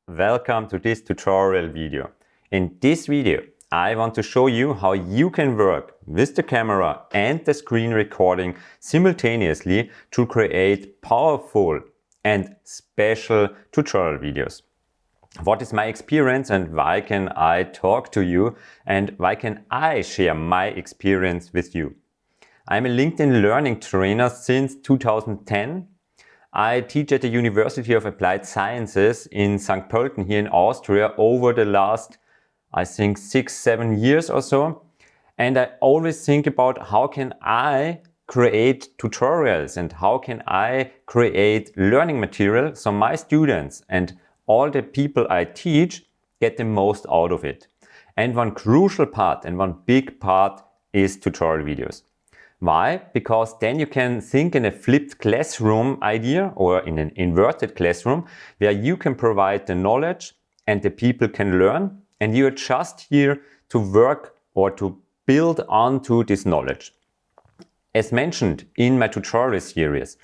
welcome to this tutorial video. In this video, I want to show you how you can work with the camera and the screen recording simultaneously to create powerful and special tutorial videos. What is my experience and why can I talk to you and why can I share my experience with you? I'm a LinkedIn learning trainer since 2010. I teach at the University of Applied Sciences in St. Pölten here in Austria over the last, I think, 6-7 years or so. And I always think about how can I create tutorials and how can I create learning material so my students and all the people I teach get the most out of it. And one crucial part and one big part is tutorial videos. Why? Because then you can think in a flipped classroom idea or in an inverted classroom where you can provide the knowledge and the people can learn, and you are just here to work or to build onto this knowledge. As mentioned in my tutorial series,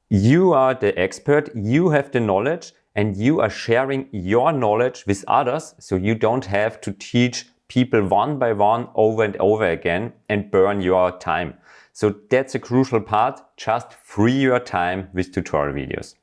you are the expert, you have the knowledge, and you are sharing your knowledge with others, so you don't have to teach people one by one over and over again and burn your time. So that's a crucial part. Just free your time with tutorial videos.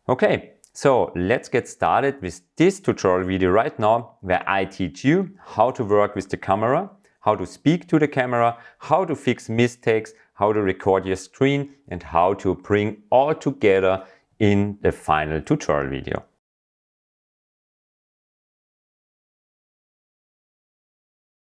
Okay, so let's get started with this tutorial video right now, where I teach you how to work with the camera, how to speak to the camera, how to fix mistakes, how to record your screen, and how to bring all together in the final tutorial video.